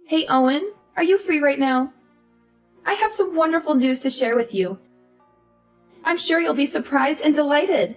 Hey Owen, are you free right now? I have some wonderful news to share with you. I'm sure you'll be surprised and delighted.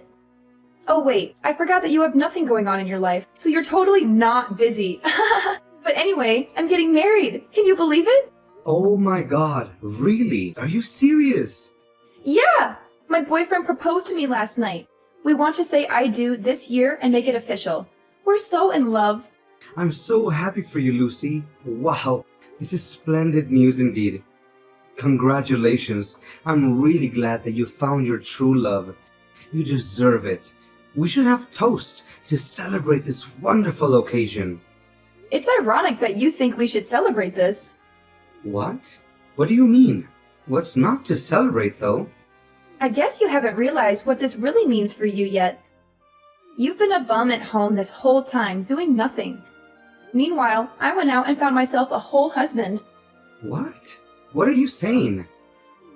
Oh wait, I forgot that you have nothing going on in your life, so you're totally not busy. But anyway, I'm getting married. Can you believe it? Oh my god, really? Are you serious? Yeah! My boyfriend proposed to me last night. We want to say I do this year and make it official. We're so in love. I'm so happy for you, Lucy. Wow, this is splendid news indeed. Congratulations. I'm really glad that you found your true love. You deserve it. We should have toast to celebrate this wonderful occasion. It's ironic that you think we should celebrate this. What? What do you mean? What's not to celebrate, though? I guess you haven't realized what this really means for you yet. You've been a bum at home this whole time, doing nothing. Meanwhile, I went out and found myself a whole husband. What? What are you saying?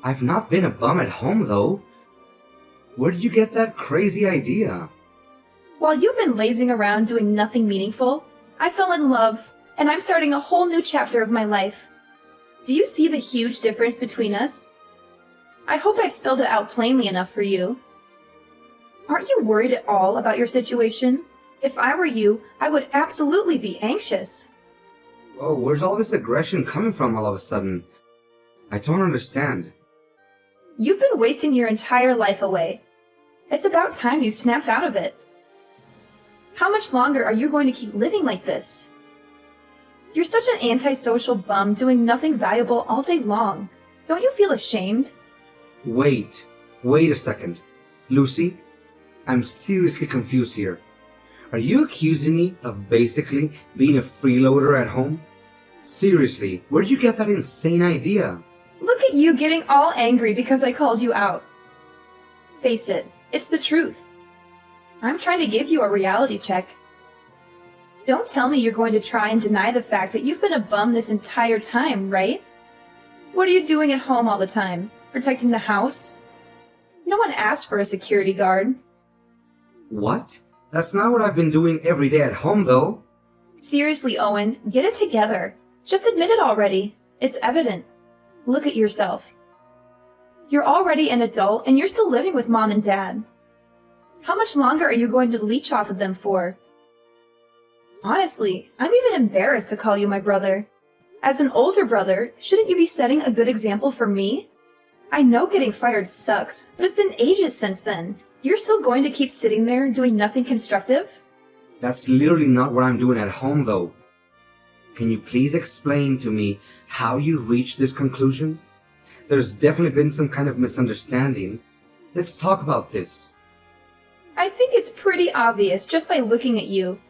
I've not been a bum at home, though. Where did you get that crazy idea? While you've been lazing around doing nothing meaningful, I fell in love, and I'm starting a whole new chapter of my life. Do you see the huge difference between us? I hope I've spelled it out plainly enough for you. Aren't you worried at all about your situation? If I were you, I would absolutely be anxious. Whoa, where's all this aggression coming from all of a sudden? I don't understand. You've been wasting your entire life away. It's about time you snapped out of it. How much longer are you going to keep living like this? You're such an antisocial bum doing nothing valuable all day long. Don't you feel ashamed? Wait a second. Lucy, I'm seriously confused here. Are you accusing me of basically being a freeloader at home? Seriously, where did you get that insane idea? Look at you getting all angry because I called you out. Face it, it's the truth. I'm trying to give you a reality check. Don't tell me you're going to try and deny the fact that you've been a bum this entire time, right? What are you doing at home all the time? Protecting the house? No one asked for a security guard. What? That's not what I've been doing every day at home, though. Seriously, Owen, get it together. Just admit it already. It's evident. Look at yourself. You're already an adult and you're still living with mom and dad. How much longer are you going to leech off of them for? Honestly, I'm even embarrassed to call you my brother. As an older brother, shouldn't you be setting a good example for me? I know getting fired sucks, but it's been ages since then. You're still going to keep sitting there doing nothing constructive? That's literally not what I'm doing at home, though. Can you please explain to me how you reached this conclusion? There's definitely been some kind of misunderstanding. Let's talk about this. I think it's pretty obvious just by looking at you.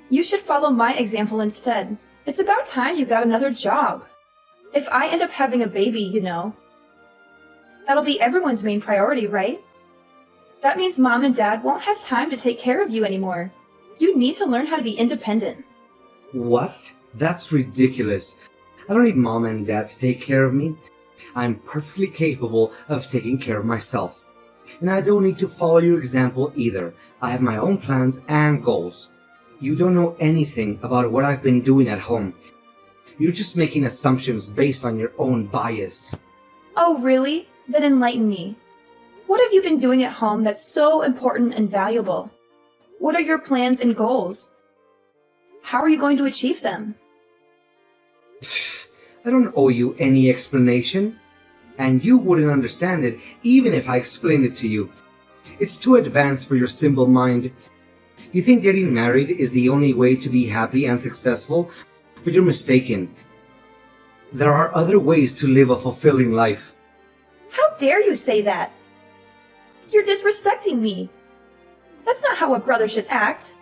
You should follow my example instead. It's about time you got another job. If I end up having a baby, you know, that'll be everyone's main priority, right? That means mom and dad won't have time to take care of you anymore. You need to learn how to be independent. What? That's ridiculous. I don't need mom and dad to take care of me. I'm perfectly capable of taking care of myself. And I don't need to follow your example either. I have my own plans and goals. You don't know anything about what I've been doing at home. You're just making assumptions based on your own bias. Oh, really? Then enlighten me. What have you been doing at home that's so important and valuable? What are your plans and goals? How are you going to achieve them? I don't owe you any explanation. And you wouldn't understand it even if I explained it to you. It's too advanced for your simple mind. You think getting married is the only way to be happy and successful, but you're mistaken. There are other ways to live a fulfilling life. How dare you say that? You're disrespecting me. That's not how a brother should act.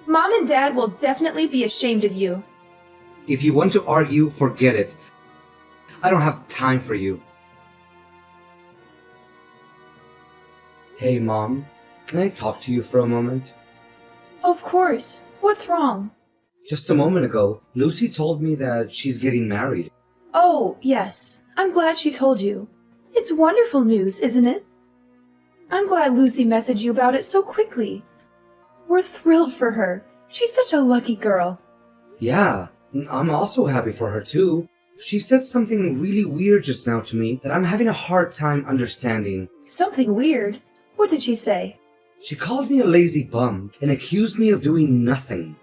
Mom and dad will definitely be ashamed of you. If you want to argue, forget it. I don't have time for you. Hey, Mom. Can I talk to you for a moment? Of course. What's wrong? Just a moment ago, Lucy told me that she's getting married. Oh, yes. I'm glad she told you. It's wonderful news, isn't it? I'm glad Lucy messaged you about it so quickly. We're thrilled for her. She's such a lucky girl. Yeah, I'm also happy for her too. She said something really weird just now to me that I'm having a hard time understanding. Something weird? What did she say? She called me a lazy bum and accused me of doing nothing.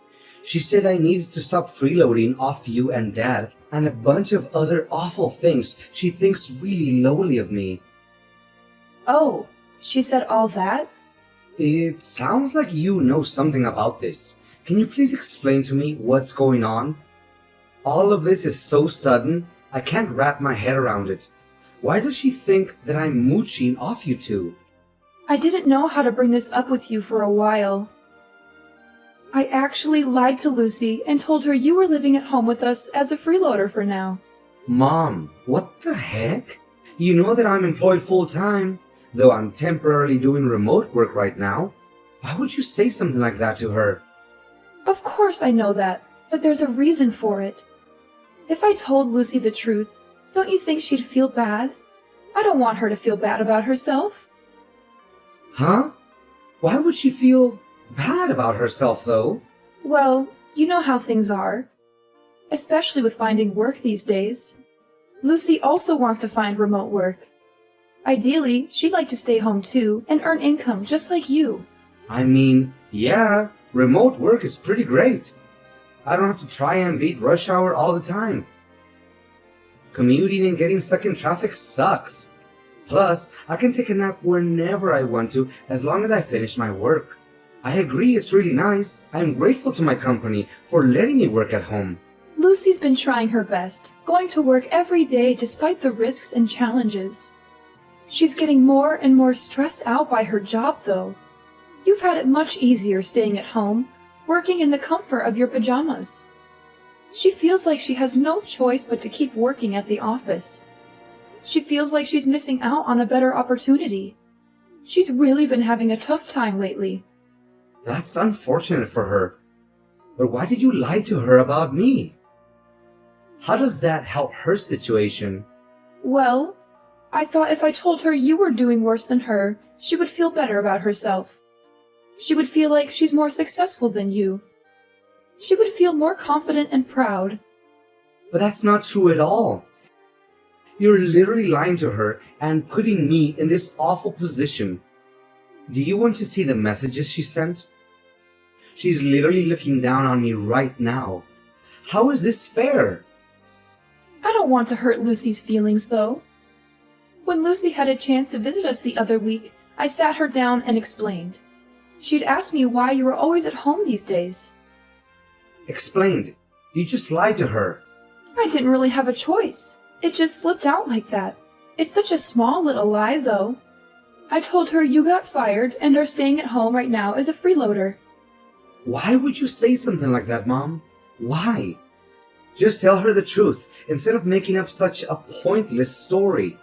She said I needed to stop freeloading off you and Dad and a bunch of other awful things she thinks really lowly of me. Oh, she said all that? It sounds like you know something about this. Can you please explain to me what's going on? All of this is so sudden, I can't wrap my head around it. Why does she think that I'm mooching off you two? I didn't know how to bring this up with you for a while. I actually lied to Lucy and told her you were living at home with us as a freeloader for now. Mom, what the heck? You know that I'm employed full-time, though I'm temporarily doing remote work right now. Why would you say something like that to her? Of course I know that, but there's a reason for it. If I told Lucy the truth, don't you think she'd feel bad? I don't want her to feel bad about herself. Huh? Why would she feel bad about herself, though? Well, you know how things are. Especially with finding work these days. Lucy also wants to find remote work. Ideally, she'd like to stay home too and earn income just like you. I mean, yeah, remote work is pretty great. I don't have to try and beat rush hour all the time. Commuting and getting stuck in traffic sucks. Plus, I can take a nap whenever I want to as long as I finish my work. I agree it's really nice. I'm grateful to my company for letting me work at home. Lucy's been trying her best, going to work every day despite the risks and challenges. She's getting more and more stressed out by her job, though. You've had it much easier staying at home, working in the comfort of your pajamas. She feels like she has no choice but to keep working at the office. She feels like she's missing out on a better opportunity. She's really been having a tough time lately. That's unfortunate for her. But why did you lie to her about me? How does that help her situation? Well, I thought if I told her you were doing worse than her, she would feel better about herself. She would feel like she's more successful than you. She would feel more confident and proud. But that's not true at all. You're literally lying to her and putting me in this awful position. Do you want to see the messages she sent? She's literally looking down on me right now. How is this fair? I don't want to hurt Lucy's feelings, though. When Lucy had a chance to visit us the other week, I sat her down and explained. She'd asked me why you were always at home these days. Explained. You just lied to her. I didn't really have a choice. It just slipped out like that. It's such a small little lie, though. I told her you got fired and are staying at home right now as a freeloader. Why would you say something like that, Mom? Why? Just tell her the truth instead of making up such a pointless story.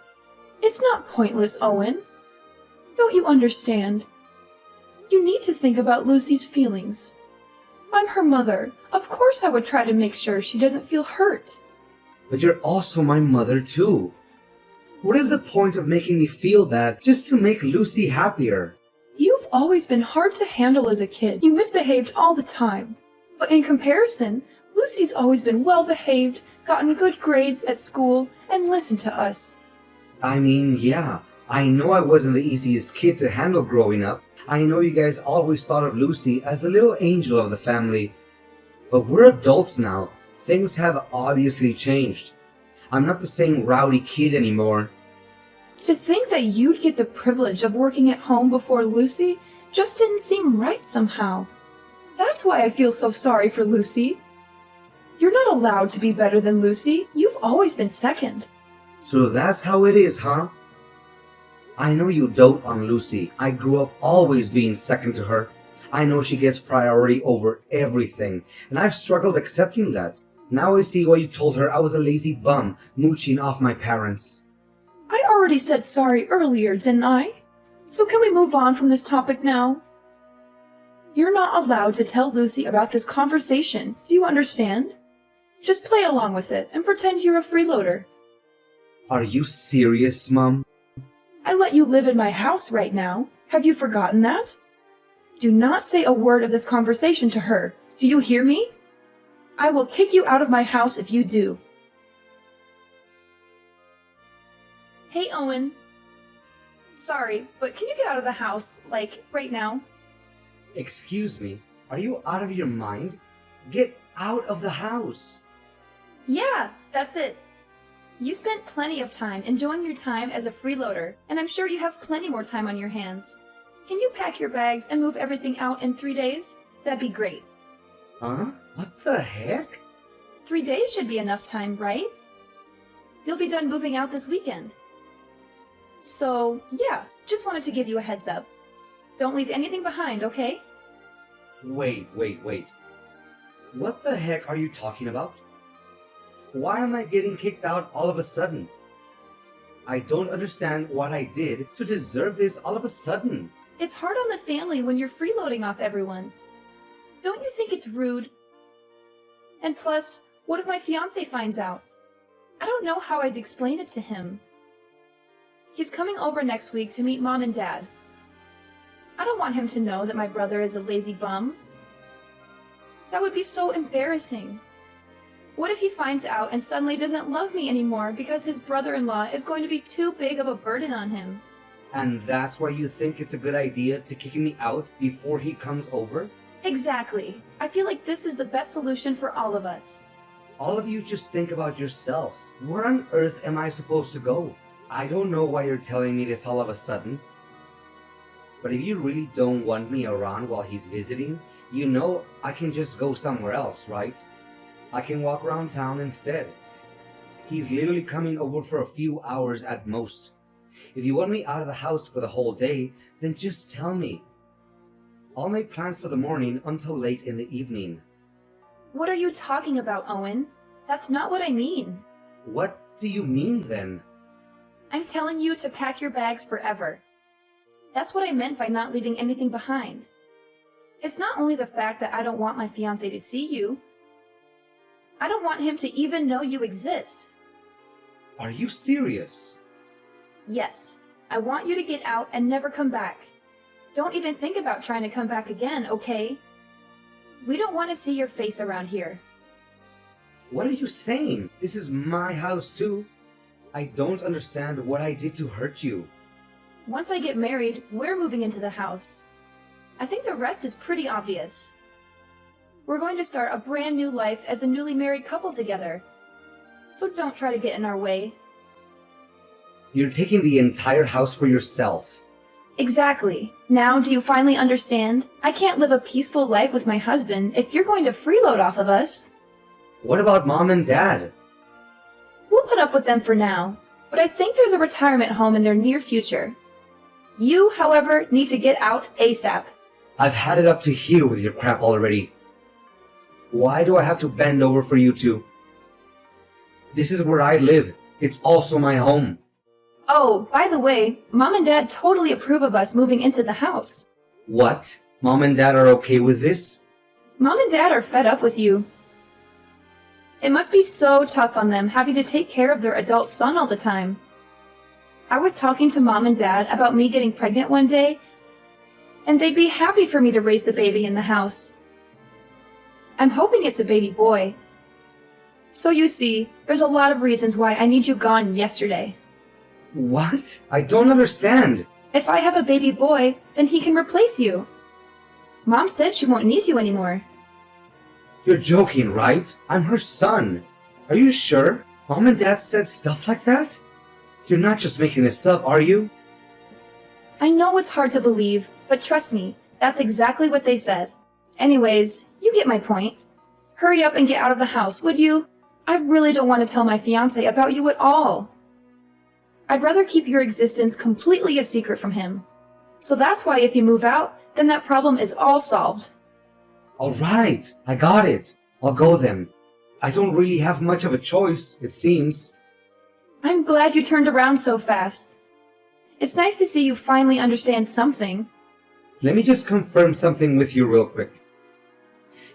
It's not pointless, Owen. Don't you understand? You need to think about Lucy's feelings. I'm her mother. Of course I would try to make sure she doesn't feel hurt. But you're also my mother, too. What is the point of making me feel bad just to make Lucy happier? You've always been hard to handle as a kid. You misbehaved all the time. But in comparison, Lucy's always been well-behaved, gotten good grades at school, and listened to us. I mean, yeah, I know I wasn't the easiest kid to handle growing up. I know you guys always thought of Lucy as the little angel of the family. But we're adults now. Things have obviously changed. I'm not the same rowdy kid anymore. To think that you'd get the privilege of working at home before Lucy just didn't seem right somehow. That's why I feel so sorry for Lucy. You're not allowed to be better than Lucy. You've always been second. So that's how it is, huh? I know you dote on Lucy. I grew up always being second to her. I know she gets priority over everything, and I've struggled accepting that. Now I see why you told her I was a lazy bum, mooching off my parents. I already said sorry earlier, didn't I? So can we move on from this topic now? You're not allowed to tell Lucy about this conversation. Do you understand? Just play along with it and pretend you're a freeloader. Are you serious, Mom? I let you live in my house right now. Have you forgotten that? Do not say a word of this conversation to her. Do you hear me? I will kick you out of my house if you do. Hey, Owen. Sorry, but can you get out of the house, like, right now? Excuse me, are you out of your mind? Get out of the house! Yeah, that's it. You spent plenty of time enjoying your time as a freeloader, and I'm sure you have plenty more time on your hands. Can you pack your bags and move everything out in 3 days? That'd be great. Huh? What the heck? 3 days should be enough time, right? You'll be done moving out this weekend. So, yeah, just wanted to give you a heads up. Don't leave anything behind, okay? Wait. What the heck are you talking about? Why am I getting kicked out all of a sudden? I don't understand what I did to deserve this all of a sudden. It's hard on the family when you're freeloading off everyone. Don't you think it's rude? And plus, what if my fiancé finds out? I don't know how I'd explain it to him. He's coming over next week to meet Mom and Dad. I don't want him to know that my brother is a lazy bum. That would be so embarrassing. What if he finds out and suddenly doesn't love me anymore because his brother-in-law is going to be too big of a burden on him? And that's why you think it's a good idea to kick me out before he comes over? Exactly. I feel like this is the best solution for all of us. All of you just think about yourselves. Where on earth am I supposed to go? I don't know why you're telling me this all of a sudden. But if you really don't want me around while he's visiting, you know I can just go somewhere else, right? I can walk around town instead. He's literally coming over for a few hours at most. If you want me out of the house for the whole day, then just tell me. I'll make plans for the morning until late in the evening. What are you talking about, Owen? That's not what I mean. What do you mean then? I'm telling you to pack your bags forever. That's what I meant by not leaving anything behind. It's not only the fact that I don't want my fiancé to see you. I don't want him to even know you exist. Are you serious? Yes, I want you to get out and never come back. Don't even think about trying to come back again, okay? We don't want to see your face around here. What are you saying? This is my house too. I don't understand what I did to hurt you. Once I get married, we're moving into the house. I think the rest is pretty obvious. We're going to start a brand new life as a newly married couple together. So don't try to get in our way. You're taking the entire house for yourself. Exactly. Now, do you finally understand? I can't live a peaceful life with my husband if you're going to freeload off of us. What about Mom and Dad? We'll put up with them for now, but I think there's a retirement home in their near future. You, however, need to get out ASAP. I've had it up to here with your crap already. Why do I have to bend over for you two? This is where I live. It's also my home. Oh, by the way, Mom and Dad totally approve of us moving into the house. What? Mom and Dad are okay with this? Mom and Dad are fed up with you. It must be so tough on them having to take care of their adult son all the time. I was talking to Mom and Dad about me getting pregnant one day, and they'd be happy for me to raise the baby in the house. I'm hoping it's a baby boy. So you see, there's a lot of reasons why I need you gone yesterday. What? I don't understand. If I have a baby boy, then he can replace you. Mom said she won't need you anymore. You're joking, right? I'm her son. Are you sure? Mom and Dad said stuff like that? You're not just making this up, are you? I know it's hard to believe, but trust me, that's exactly what they said. Anyways, you get my point. Hurry up and get out of the house, would you? I really don't want to tell my fiancé about you at all. I'd rather keep your existence completely a secret from him. So that's why if you move out, then that problem is all solved. All right, I got it. I'll go then. I don't really have much of a choice, it seems. I'm glad you turned around so fast. It's nice to see you finally understand something. Let me just confirm something with you real quick.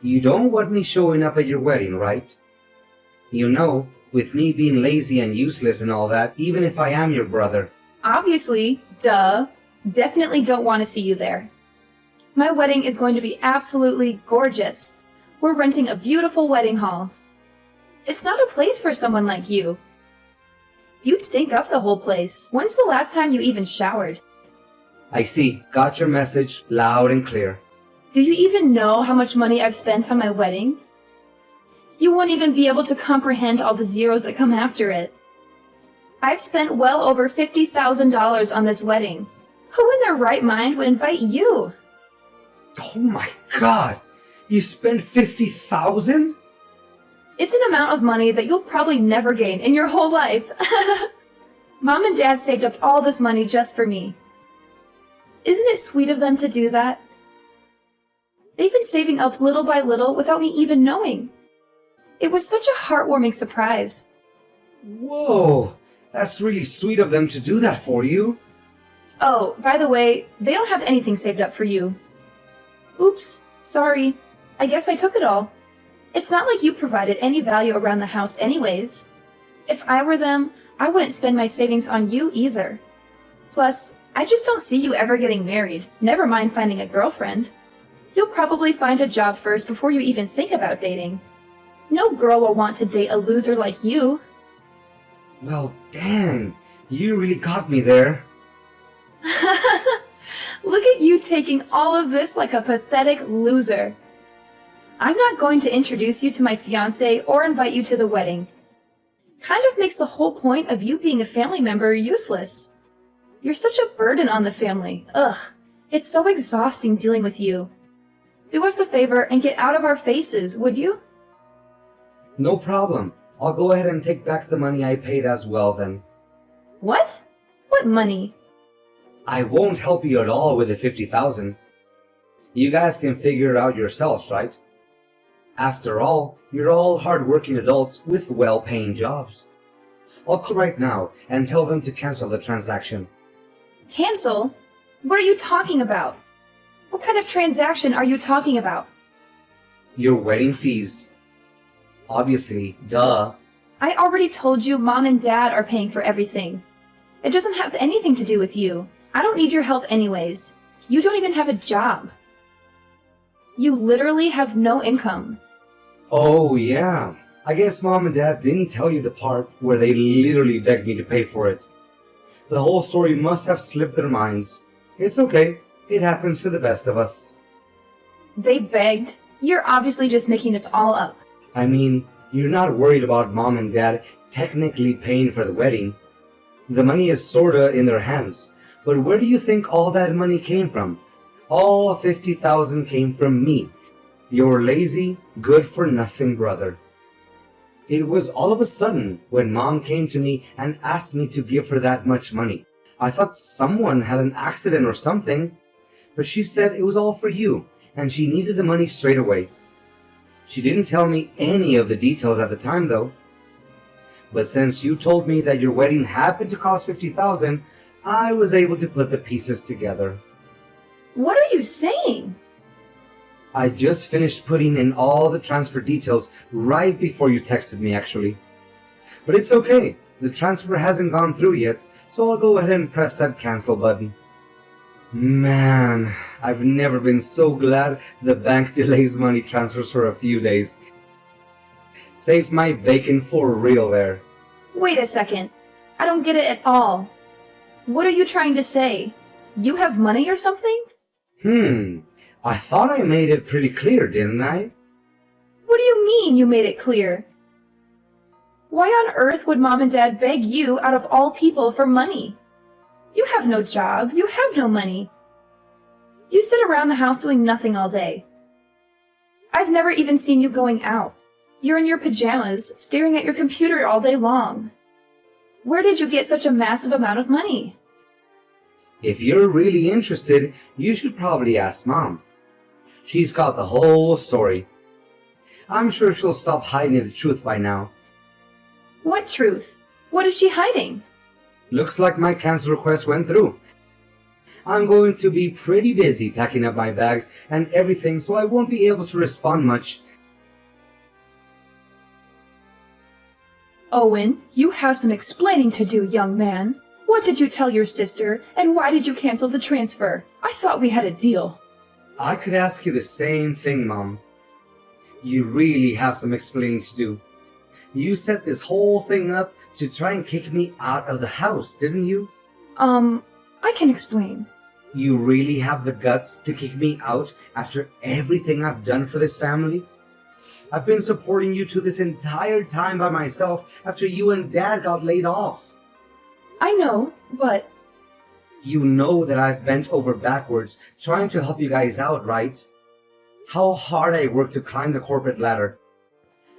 You don't want me showing up at your wedding, right? You know, with me being lazy and useless and all that, even if I am your brother. Obviously, duh. Definitely don't want to see you there. My wedding is going to be absolutely gorgeous. We're renting a beautiful wedding hall. It's not a place for someone like you. You'd stink up the whole place. When's the last time you even showered? I see. Got your message loud and clear. Do you even know how much money I've spent on my wedding? You won't even be able to comprehend all the zeros that come after it. I've spent well over $50,000 on this wedding. Who in their right mind would invite you? Oh my god! You spent $50,000? It's an amount of money that you'll probably never gain in your whole life. Mom and Dad saved up all this money just for me. Isn't it sweet of them to do that? They've been saving up little by little without me even knowing. It was such a heartwarming surprise. Whoa! That's really sweet of them to do that for you. Oh, by the way, they don't have anything saved up for you. Oops, sorry. I guess I took it all. It's not like you provided any value around the house anyways. If I were them, I wouldn't spend my savings on you either. Plus, I just don't see you ever getting married, never mind finding a girlfriend. You'll probably find a job first before you even think about dating. No girl will want to date a loser like you. Well, dang. You really got me there. Look at you taking all of this like a pathetic loser. I'm not going to introduce you to my fiancé or invite you to the wedding. Kind of makes the whole point of you being a family member useless. You're such a burden on the family. Ugh, it's so exhausting dealing with you. Do us a favor and get out of our faces, would you? No problem. I'll go ahead and take back the money I paid as well then. What? What money? I won't help you at all with the $50,000. You guys can figure it out yourselves, right? After all, you're all hard-working adults with well-paying jobs. I'll call right now and tell them to cancel the transaction. Cancel? What are you talking about? What kind of transaction are you talking about? Your wedding fees. Obviously, duh. I already told you Mom and Dad are paying for everything. It doesn't have anything to do with you. I don't need your help anyways. You don't even have a job. You literally have no income. Oh, yeah. I guess Mom and Dad didn't tell you the part where they literally begged me to pay for it. The whole story must have slipped their minds. It's okay. It happens to the best of us. They begged? You're obviously just making this all up. I mean, you're not worried about Mom and Dad technically paying for the wedding. The money is sorta in their hands. But where do you think all that money came from? All $50,000 came from me. Your lazy, good-for-nothing brother. It was all of a sudden when Mom came to me and asked me to give her that much money. I thought someone had an accident or something. But she said it was all for you, and she needed the money straight away. She didn't tell me any of the details at the time, though. But since you told me that your wedding happened to cost $50,000, I was able to put the pieces together. What are you saying? I just finished putting in all the transfer details right before you texted me, actually. But it's okay. The transfer hasn't gone through yet, so I'll go ahead and press that cancel button. Man, I've never been so glad the bank delays money transfers for a few days. Saved my bacon for real there. Wait a second. I don't get it at all. What are you trying to say? You have money or something? I thought I made it pretty clear, didn't I? What do you mean you made it clear? Why on earth would Mom and Dad beg you out of all people for money? You have no job. You have no money. You sit around the house doing nothing all day. I've never even seen you going out. You're in your pajamas, staring at your computer all day long. Where did you get such a massive amount of money? If you're really interested, you should probably ask Mom. She's got the whole story. I'm sure she'll stop hiding the truth by now. What truth? What is she hiding? Looks like my cancel request went through. I'm going to be pretty busy packing up my bags and everything, so I won't be able to respond much. Owen, you have some explaining to do, young man. What did you tell your sister, and why did you cancel the transfer? I thought we had a deal. I could ask you the same thing, Mom. You really have some explaining to do. You set this whole thing up to try and kick me out of the house, didn't you? I can explain. You really have the guts to kick me out after everything I've done for this family? I've been supporting you two this entire time by myself after you and Dad got laid off. I know, but You know that I've bent over backwards trying to help you guys out, right? How hard I worked to climb the corporate ladder.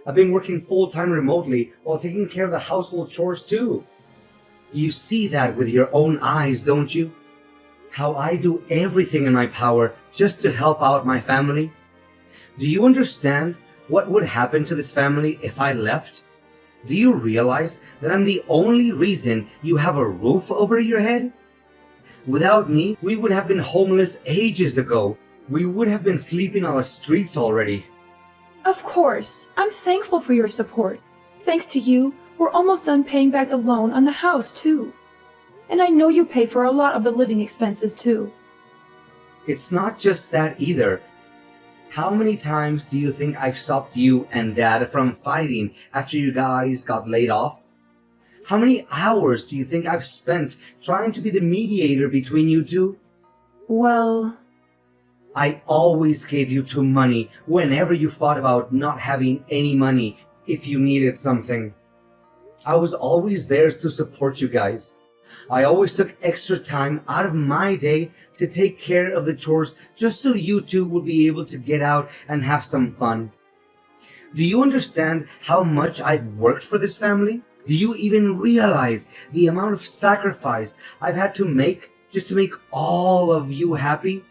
I've been working full-time remotely while taking care of the household chores too. You see that with your own eyes, don't you? How I do everything in my power just to help out my family. Do you understand what would happen to this family if I left? Do you realize that I'm the only reason you have a roof over your head? Without me, we would have been homeless ages ago. We would have been sleeping on the streets already. of course, I'm thankful for your support. Thanks to you, we're almost done paying back the loan on the house, too. And I know you pay for a lot of the living expenses, too. It's not just that either. How many times do you think I've stopped you and Dad from fighting after you guys got laid off? How many hours do you think I've spent trying to be the mediator between you two? Well, I always gave you two money whenever you fought about not having any money if you needed something. I was always there to support you guys. I always took extra time out of my day to take care of the chores just so you two would be able to get out and have some fun. Do you understand how much I've worked for this family? Do you even realize the amount of sacrifice I've had to make just to make all of you happy?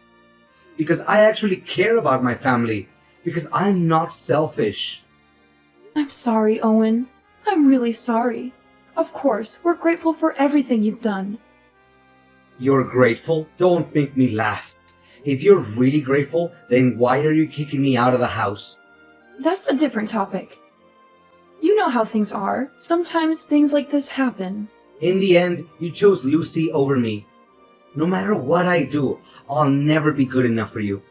Because I actually care about my family. Because I'm not selfish. I'm sorry, Owen. I'm really sorry. Of course, we're grateful for everything you've done. You're grateful? Don't make me laugh. If you're really grateful, then why are you kicking me out of the house? That's a different topic. You know how things are. Sometimes things like this happen. In the end, you chose Lucy over me. No matter what I do, I'll never be good enough for you.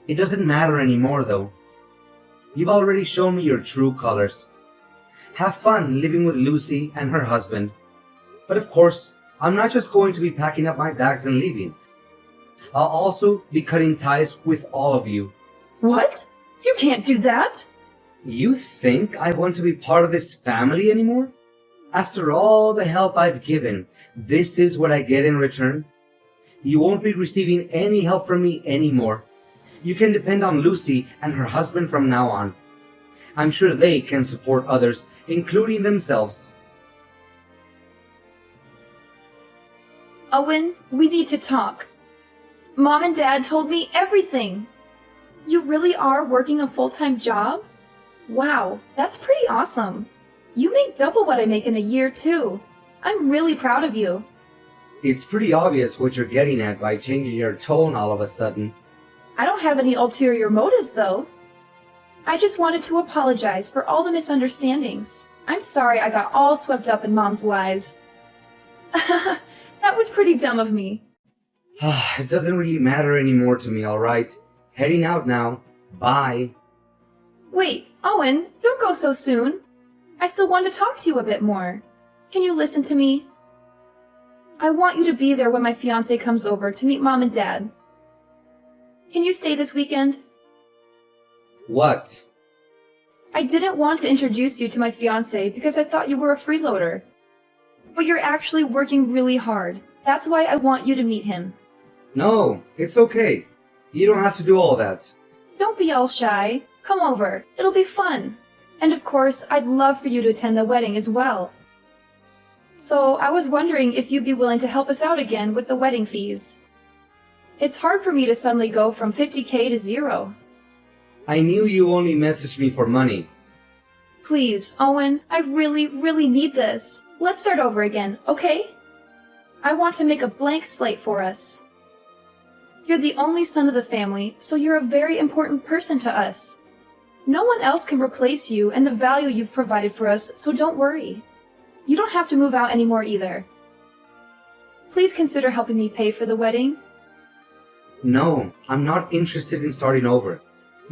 It doesn't matter anymore, though. You've already shown me your true colors. Have fun living with Lucy and her husband. But of course, I'm not just going to be packing up my bags and leaving. I'll also be cutting ties with all of you. What? You can't do that! You think I want to be part of this family anymore? After all the help I've given, this is what I get in return? You won't be receiving any help from me anymore. You can depend on Lucy and her husband from now on. I'm sure they can support others, including themselves. Owen, we need to talk. Mom and Dad told me everything. You really are working a full-time job? Wow, that's pretty awesome. You make double what I make in a year, too. I'm really proud of you. It's pretty obvious what you're getting at by changing your tone all of a sudden. I don't have any ulterior motives, though. I just wanted to apologize for all the misunderstandings. I'm sorry I got all swept up in Mom's lies. That was pretty dumb of me. It doesn't really matter anymore to me, alright? Heading out now. Bye. Wait, Owen, don't go so soon. I still want to talk to you a bit more. Can you listen to me? I want you to be there when my fiancé comes over to meet Mom and Dad. Can you stay this weekend? What? I didn't want to introduce you to my fiancé because I thought you were a freeloader. But you're actually working really hard. That's why I want you to meet him. No, it's okay. You don't have to do all that. Don't be all shy. Come over. It'll be fun. And of course, I'd love for you to attend the wedding as well. So I was wondering if you'd be willing to help us out again with the wedding fees. It's hard for me to suddenly go from 50K to 0. I knew you only messaged me for money. Please, Owen, I really need this. Let's start over again, okay? I want to make a blank slate for us. You're the only son of the family, so you're a very important person to us. No one else can replace you and the value you've provided for us, so don't worry. You don't have to move out anymore either. Please consider helping me pay for the wedding. No, I'm not interested in starting over.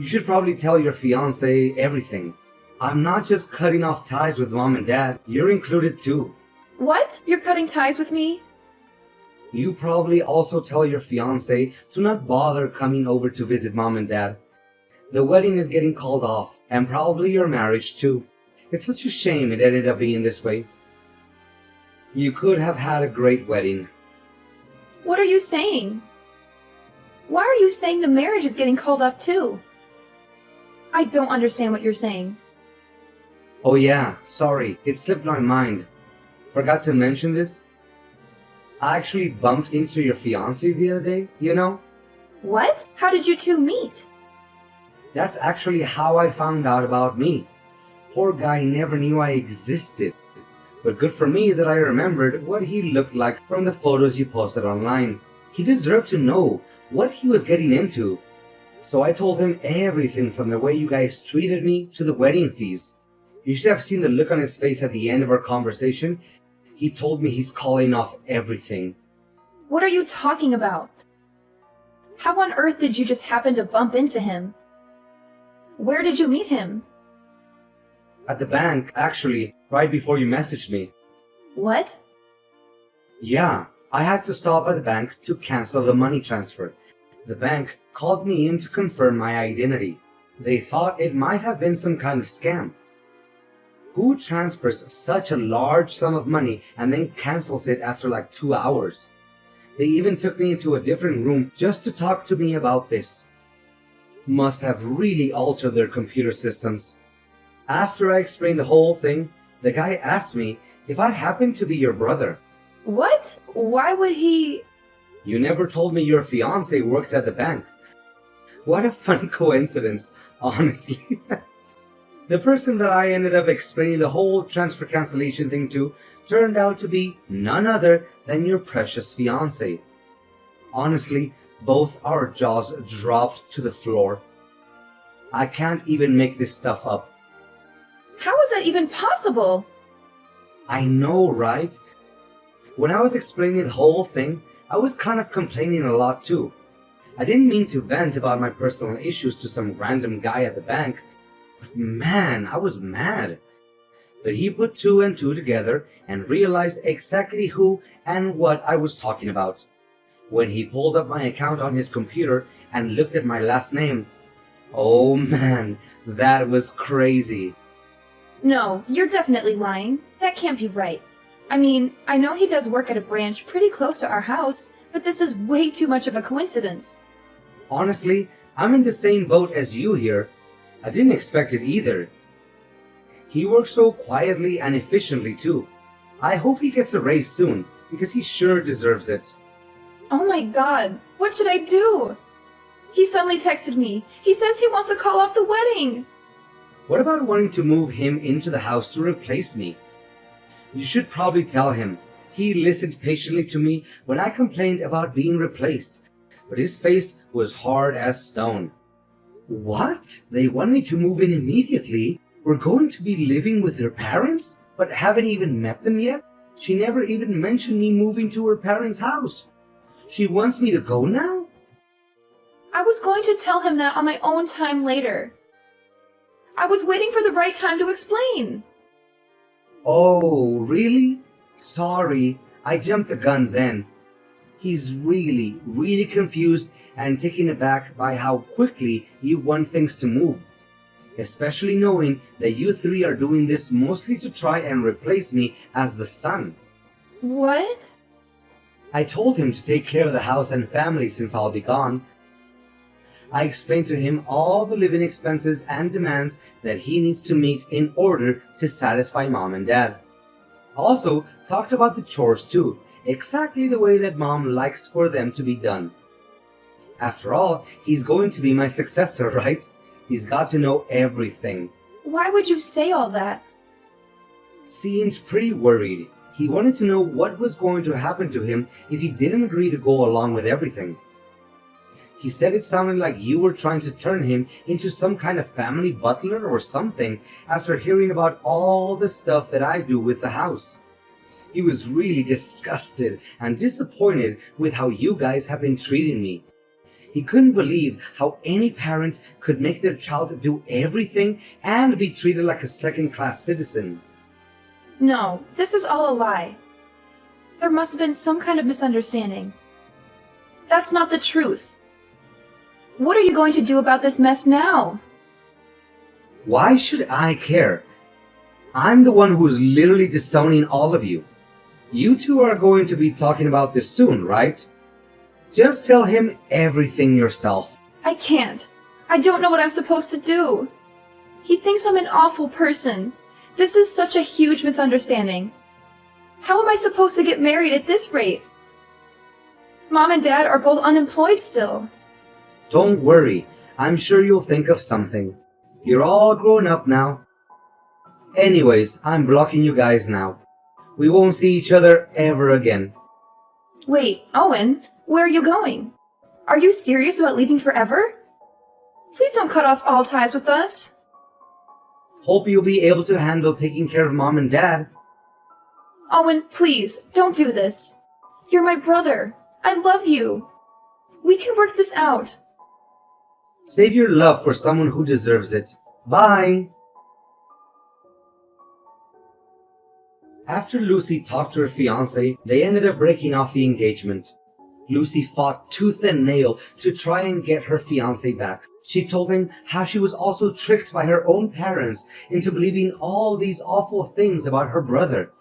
You should probably tell your fiancé everything. I'm not just cutting off ties with mom and dad, you're included too. What? You're cutting ties with me? You probably also tell your fiancé to not bother coming over to visit mom and dad. The wedding is getting called off, and probably your marriage too. It's such a shame it ended up being this way. You could have had a great wedding. What are you saying? Why are you saying the marriage is getting called off too? I don't understand what you're saying. Oh yeah, sorry, it slipped my mind. Forgot to mention this. I actually bumped into your fiancé the other day, you know? What? How did you two meet? That's actually how I found out about me. Poor guy never knew I existed. But good for me that I remembered what he looked like from the photos you posted online. He deserved to know what he was getting into. So I told him everything from the way you guys treated me to the wedding fees. You should have seen the look on his face at the end of our conversation. He told me he's calling off everything. What are you talking about? How on earth did you just happen to bump into him? Where did you meet him? At the bank, actually, right before you messaged me. What? Yeah, I had to stop at the bank to cancel the money transfer. The bank called me in to confirm my identity. They thought it might have been some kind of scam. Who transfers such a large sum of money and then cancels it after like 2 hours? They even took me into a different room just to talk to me about this. Must have really altered their computer systems. After I explained the whole thing, the guy asked me if I happened to be your brother. What? Why would he... You never told me your fiancé worked at the bank. What a funny coincidence, honestly. The person that I ended up explaining the whole transfer cancellation thing to turned out to be none other than your precious fiancé. Honestly, both our jaws dropped to the floor. I can't even make this stuff up. How is that even possible? I know, right? When I was explaining the whole thing, I was kind of complaining a lot too. I didn't mean to vent about my personal issues to some random guy at the bank, but man, I was mad. But he put two and two together and realized exactly who and what I was talking about. When he pulled up my account on his computer and looked at my last name, oh man, that was crazy. No, you're definitely lying. That can't be right. I mean, I know he does work at a branch pretty close to our house, but this is way too much of a coincidence. Honestly, I'm in the same boat as you here. I didn't expect it either. He works so quietly and efficiently too. I hope he gets a raise soon, because he sure deserves it. Oh my god, what should I do? He suddenly texted me. He says he wants to call off the wedding. What about wanting to move him into the house to replace me? You should probably tell him. He listened patiently to me when I complained about being replaced, but his face was hard as stone. What? They want me to move in immediately? We're going to be living with their parents? But haven't even met them yet? She never even mentioned me moving to her parents' house. She wants me to go now? I was going to tell him that on my own time later. I was waiting for the right time to explain. Oh, really? Sorry, I jumped the gun then. He's really confused and taken aback by how quickly you want things to move. Especially knowing that you three are doing this mostly to try and replace me as the son. What? I told him to take care of the house and family since I'll be gone. I explained to him all the living expenses and demands that he needs to meet in order to satisfy mom and dad. Also, talked about the chores too, exactly the way that mom likes for them to be done. After all, he's going to be my successor, right? He's got to know everything. Why would you say all that? Seemed pretty worried. He wanted to know what was going to happen to him if he didn't agree to go along with everything. He said it sounded like you were trying to turn him into some kind of family butler or something after hearing about all the stuff that I do with the house. He was really disgusted and disappointed with how you guys have been treating me. He couldn't believe how any parent could make their child do everything and be treated like a second-class citizen. No, this is all a lie. There must have been some kind of misunderstanding. That's not the truth. What are you going to do about this mess now? Why should I care? I'm the one who's literally disowning all of you. You two are going to be talking about this soon, right? Just tell him everything yourself. I can't. I don't know what I'm supposed to do. He thinks I'm an awful person. This is such a huge misunderstanding. How am I supposed to get married at this rate? Mom and Dad are both unemployed still. Don't worry. I'm sure you'll think of something. You're all grown up now. Anyways, I'm blocking you guys now. We won't see each other ever again. Wait, Owen, where are you going? Are you serious about leaving forever? Please don't cut off all ties with us. Hope you'll be able to handle taking care of Mom and Dad. Owen, please, don't do this. You're my brother. I love you. We can work this out. Save your love for someone who deserves it. Bye! After Lucy talked to her fiancé, they ended up breaking off the engagement. Lucy fought tooth and nail to try and get her fiancé back. She told him how she was also tricked by her own parents into believing all these awful things about her brother.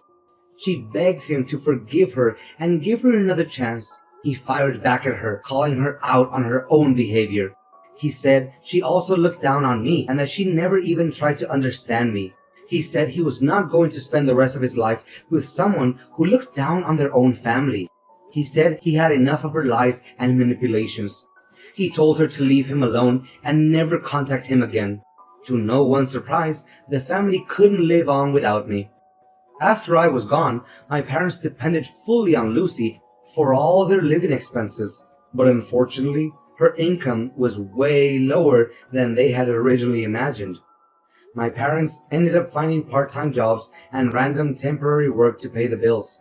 She begged him to forgive her and give her another chance. He fired back at her, calling her out on her own behavior. He said she also looked down on me and that she never even tried to understand me. He said he was not going to spend the rest of his life with someone who looked down on their own family. He said he had enough of her lies and manipulations. He told her to leave him alone and never contact him again. To no one's surprise, the family couldn't live on without me. After I was gone, my parents depended fully on Lucy for all their living expenses. But unfortunately, her income was way lower than they had originally imagined. My parents ended up finding part-time jobs and random temporary work to pay the bills.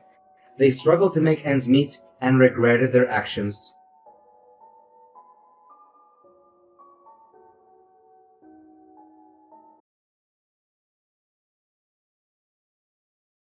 They struggled to make ends meet and regretted their actions.